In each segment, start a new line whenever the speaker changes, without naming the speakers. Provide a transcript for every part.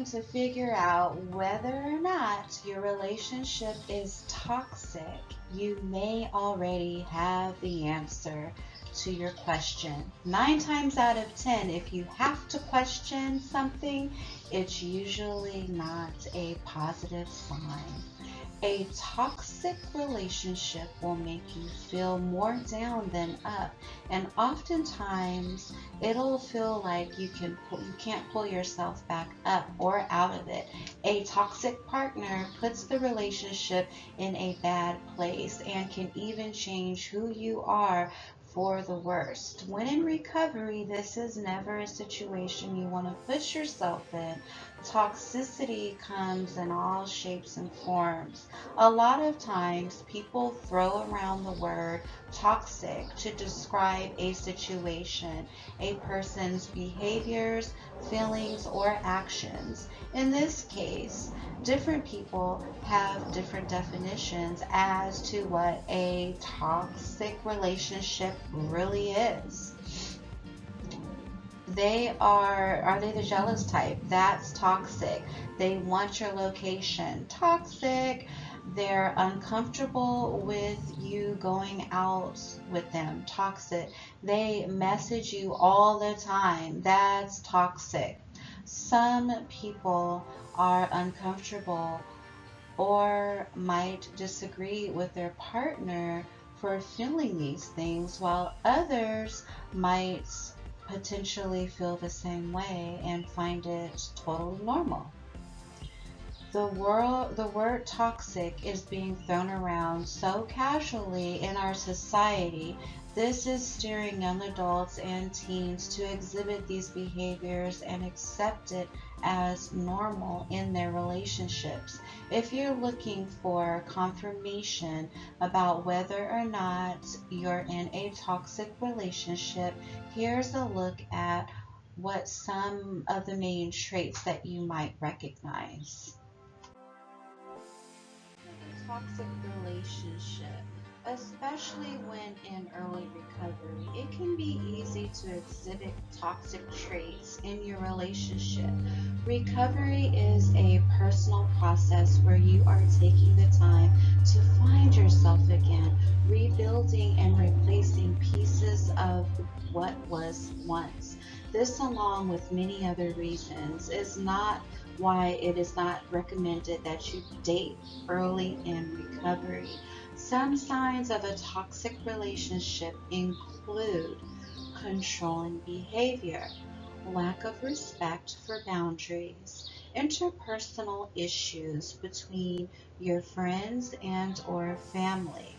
trying to figure out whether or not your relationship is toxic, you may already have the answer to your question. 9 times out of 10, if you have to question something, it's usually not a positive sign. A toxic relationship will make you feel more down than up, and oftentimes it'll feel like you can't pull yourself back up or out of it. A toxic partner puts the relationship in a bad place and can even change who you are for the worst. When in recovery, this is never a situation you want to put yourself in. Toxicity comes in all shapes and forms. A lot of times people throw around the word toxic to describe a situation, a person's behaviors, feelings, or actions. In this case, different people have different definitions as to what a toxic relationship really is. Are they the jealous type? That's toxic. They want your location. Toxic. They're uncomfortable with you going out with them. Toxic. They message you all the time. That's toxic. Some people are uncomfortable or might disagree with their partner for feeling these things, while others might potentially feel the same way and find it totally normal. The word toxic is being thrown around so casually in our society. This is steering young adults and teens to exhibit these behaviors and accept it as normal in their relationships. If you're looking for confirmation about whether or not you're in a toxic relationship, here's a look at what some of the main traits that you might recognize. A toxic relationship, especially when in early recovery, it can be easy to exhibit toxic traits in your relationship. Recovery is a personal process where you are taking the time to find yourself again, rebuilding and replacing pieces of what was once. This, along with many other reasons, is not why it is not recommended that you date early in recovery. Some signs of a toxic relationship include controlling behavior, lack of respect for boundaries, interpersonal issues between your friends and or family,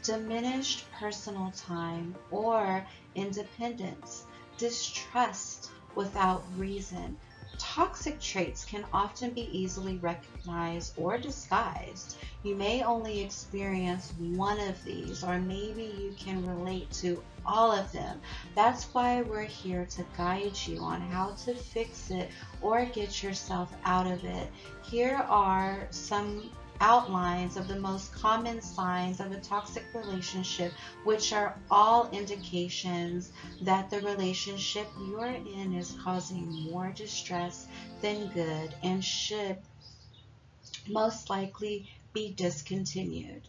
diminished personal time or independence, distrust without reason. Toxic traits can often be easily recognized or disguised. You may only experience one of these, or maybe you can relate to all of them. That's why we're here to guide you on how to fix it or get yourself out of it. Here are some outlines of the most common signs of a toxic relationship, which are all indications that the relationship you're in is causing more distress than good and should most likely be discontinued.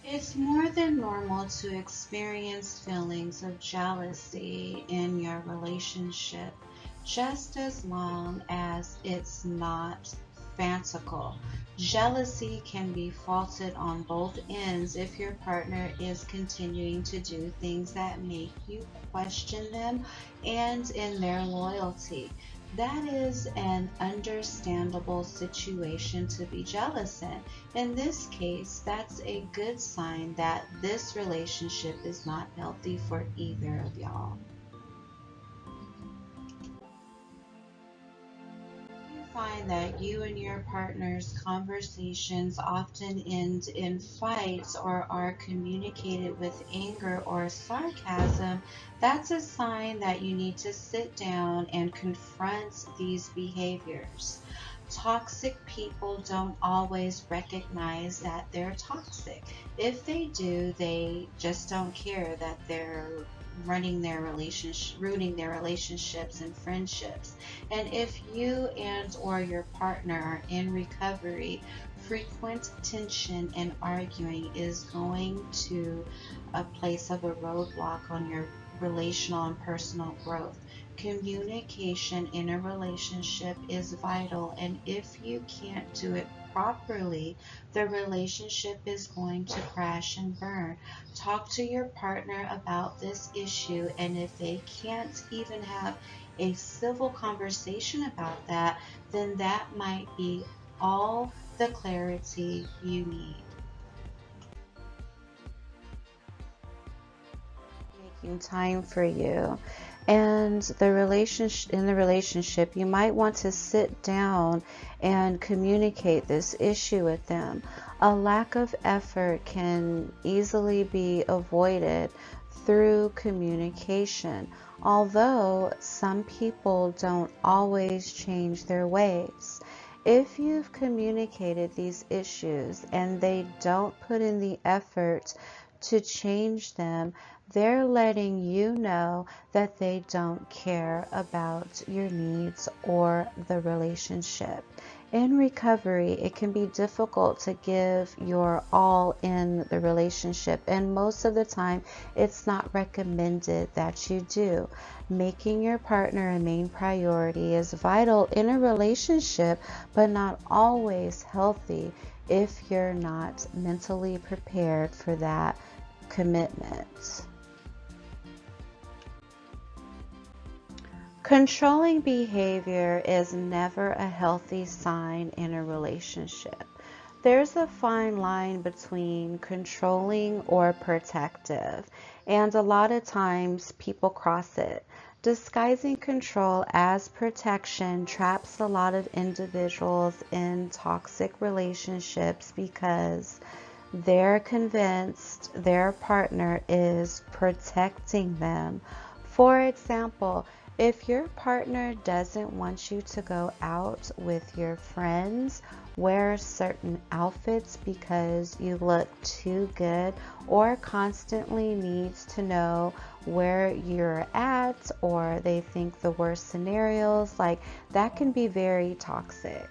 It's more than normal to experience feelings of jealousy in your relationship, just as long as it's not fanciful. Jealousy can be faulted on both ends if your partner is continuing to do things that make you question them and in their loyalty. That is an understandable situation to be jealous in. In this case, that's a good sign that this relationship is not healthy for either of y'all. You find that you and your partner's conversations often end in fights or are communicated with anger or sarcasm, that's a sign that you need to sit down and confront these behaviors. Toxic people don't always recognize that they're toxic. If they do, they just don't care that they're ruining their relationships and friendships. And if you and or your partner are in recovery, frequent tension and arguing is going to a place of a roadblock on your relational and personal growth. Communication in a relationship is vital, and if you can't do it properly, the relationship is going to crash and burn. Talk to your partner about this issue, and if they can't even have a civil conversation about that, then that might be all the clarity you need. Making time for you. And the relationship, you might want to sit down and communicate this issue with them. A lack of effort can easily be avoided through communication, although some people don't always change their ways. If you've communicated these issues and they don't put in the effort to change them, they're letting you know that they don't care about your needs or the relationship. In recovery, it can be difficult to give your all in the relationship, and most of the time, it's not recommended that you do. Making your partner a main priority is vital in a relationship, but not always healthy if you're not mentally prepared for that commitment. Controlling behavior is never a healthy sign in a relationship. There's a fine line between controlling or protective, and a lot of times people cross it. Disguising control as protection traps a lot of individuals in toxic relationships because they're convinced their partner is protecting them. For example, if your partner doesn't want you to go out with your friends, wear certain outfits because you look too good, or constantly needs to know where you're at, or they think the worst scenarios, like that can be very toxic.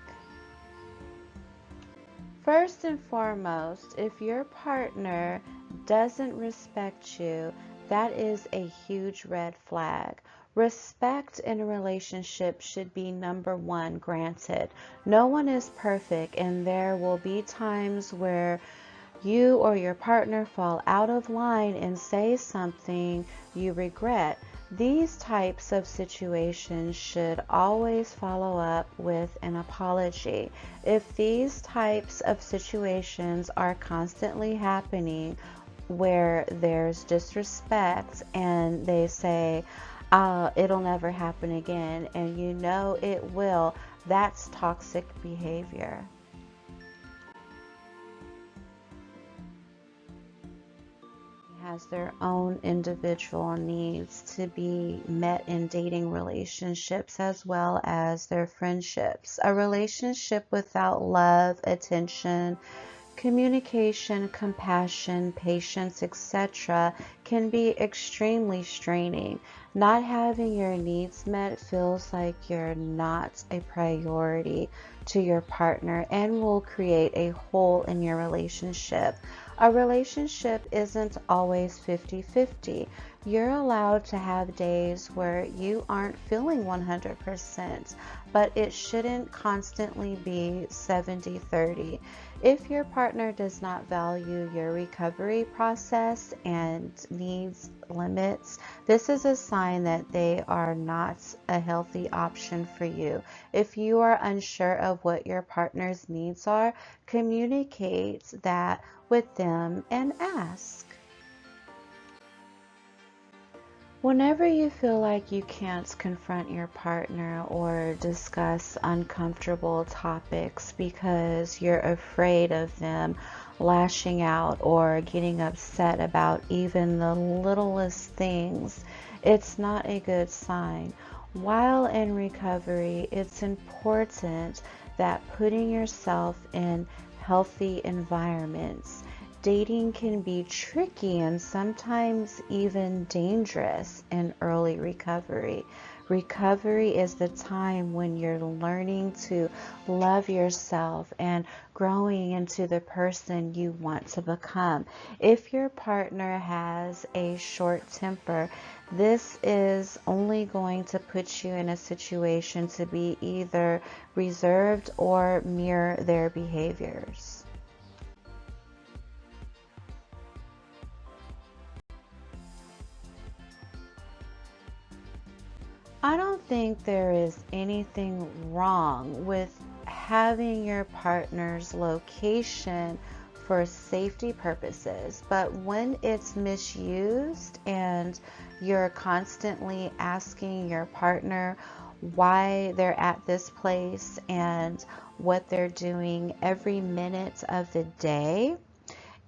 First and foremost, if your partner doesn't respect you, that is a huge red flag. Respect in a relationship should be number one, granted. No one is perfect, and there will be times where you or your partner fall out of line and say something you regret. These types of situations should always follow up with an apology. If these types of situations are constantly happening where there's disrespect and they say, it'll never happen again, and you know it will, that's toxic behavior. Has their own individual needs to be met in dating relationships as well as their friendships. A relationship without love, attention, communication, compassion, patience, etc., can be extremely straining. Not having your needs met feels like you're not a priority to your partner and will create a hole in your relationship. A relationship isn't always 50-50. You're allowed to have days where you aren't feeling 100%, but it shouldn't constantly be 70-30. If your partner does not value your recovery process and needs limits, this is a sign that they are not a healthy option for you. If you are unsure of what your partner's needs are, communicate that with them and ask. Whenever you feel like you can't confront your partner or discuss uncomfortable topics because you're afraid of them lashing out or getting upset about even the littlest things, it's not a good sign. While in recovery, it's important that putting yourself in healthy environments dating can be tricky and sometimes even dangerous in early recovery. Recovery is the time when you're learning to love yourself and growing into the person you want to become. If your partner has a short temper, this is only going to put you in a situation to be either reserved or mirror their behaviors. I don't think there is anything wrong with having your partner's location for safety purposes, but when it's misused and you're constantly asking your partner why they're at this place and what they're doing every minute of the day,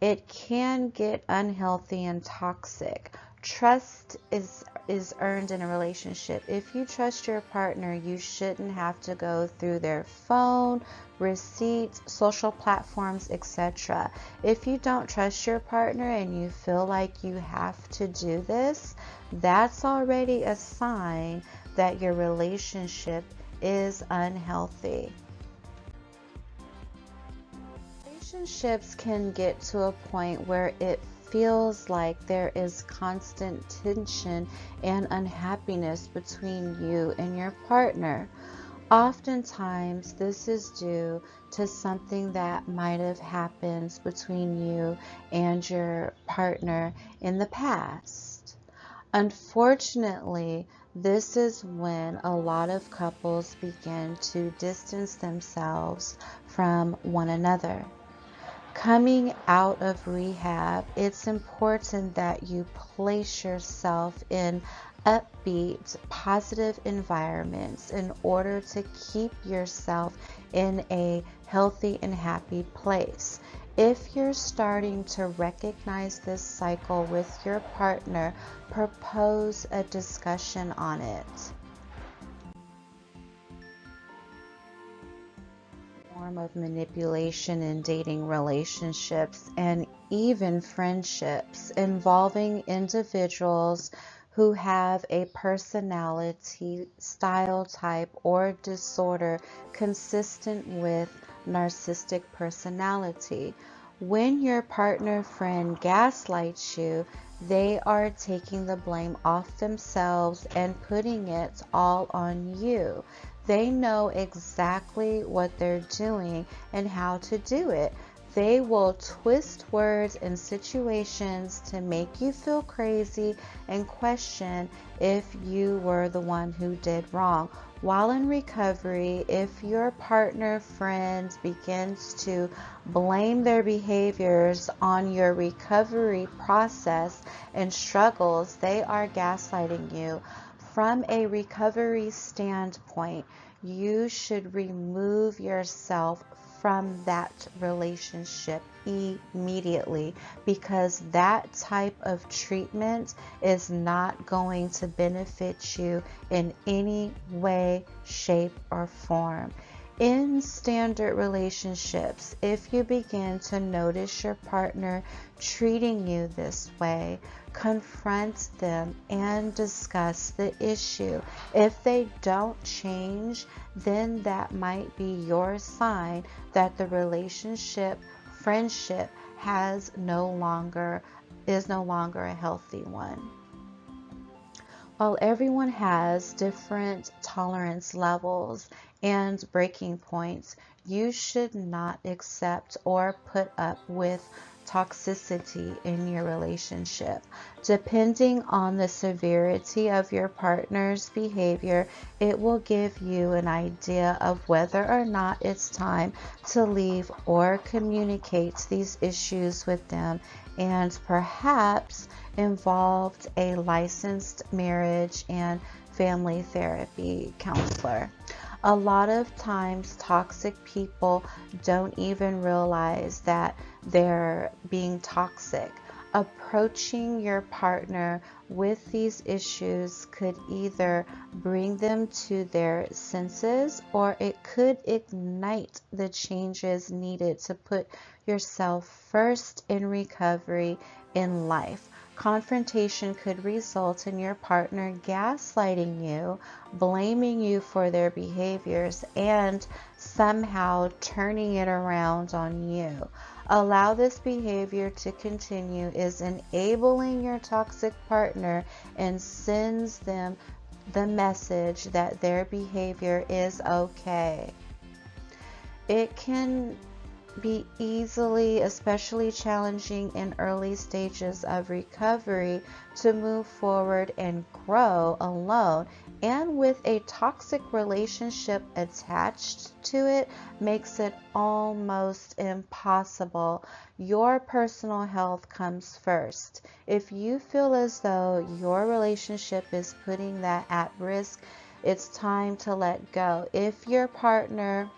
it can get unhealthy and toxic. Trust is earned in a relationship. If you trust your partner, you shouldn't have to go through their phone, receipts, social platforms, etc. If you don't trust your partner and you feel like you have to do this, that's already a sign that your relationship is unhealthy. Relationships can get to a point where it feels like there is constant tension and unhappiness between you and your partner. Oftentimes, this is due to something that might have happened between you and your partner in the past. Unfortunately, this is when a lot of couples begin to distance themselves from one another. Coming out of rehab, it's important that you place yourself in upbeat, positive environments in order to keep yourself in a healthy and happy place. If you're starting to recognize this cycle with your partner, propose a discussion on it. Form of manipulation in dating relationships and even friendships involving individuals who have a personality, style type, or disorder consistent with narcissistic personality. When your partner friend gaslights you, they are taking the blame off themselves and putting it all on you. They know exactly what they're doing and how to do it. They will twist words and situations to make you feel crazy and question if you were the one who did wrong. While in recovery, if your partner friend begins to blame their behaviors on your recovery process and struggles, they are gaslighting you. From a recovery standpoint, you should remove yourself from that relationship immediately, because that type of treatment is not going to benefit you in any way, shape, or form. In standard relationships, if you begin to notice your partner treating you this way, confront them and discuss the issue. If they don't change, then that might be your sign that the relationship, friendship is no longer a healthy one. While everyone has different tolerance levels and breaking points, you should not accept or put up with toxicity in your relationship. Depending on the severity of your partner's behavior, it will give you an idea of whether or not it's time to leave or communicate these issues with them, and perhaps involved a licensed marriage and family therapy counselor. A lot of times, toxic people don't even realize that they're being toxic. Approaching your partner with these issues could either bring them to their senses, or it could ignite the changes needed to put yourself first in recovery in life. Confrontation could result in your partner gaslighting you, blaming you for their behaviors, and somehow turning it around on you. Allow this behavior to continue is enabling your toxic partner and sends them the message that their behavior is okay. It can be especially challenging in early stages of recovery, to move forward and grow alone, and with a toxic relationship attached to it makes it almost impossible. Your personal health comes first. If you feel as though your relationship is putting that at risk, it's time to let go. If your partner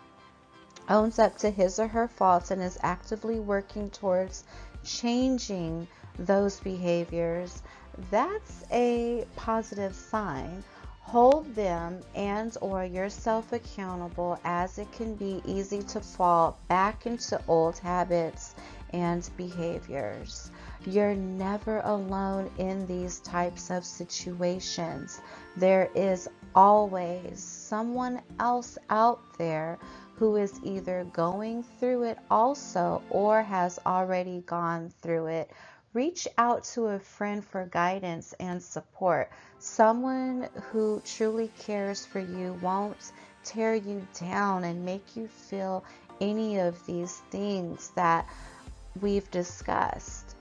owns up to his or her faults and is actively working towards changing those behaviors, that's a positive sign. Hold them and or yourself accountable, as it can be easy to fall back into old habits and behaviors. You're never alone in these types of situations. There is always someone else out there who is either going through it also or has already gone through it. Reach out to a friend for guidance and support. Someone who truly cares for you won't tear you down and make you feel any of these things that we've discussed.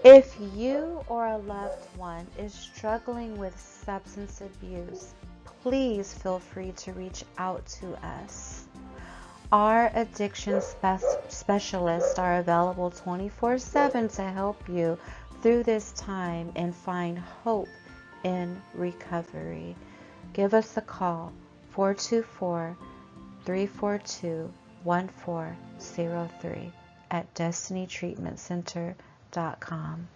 If you or a loved one is struggling with substance abuse, please feel free to reach out to us. Our addiction specialists are available 24/7 to help you through this time and find hope in recovery. Give us a call, 424-342-1403 at destinytreatmentcenter.com.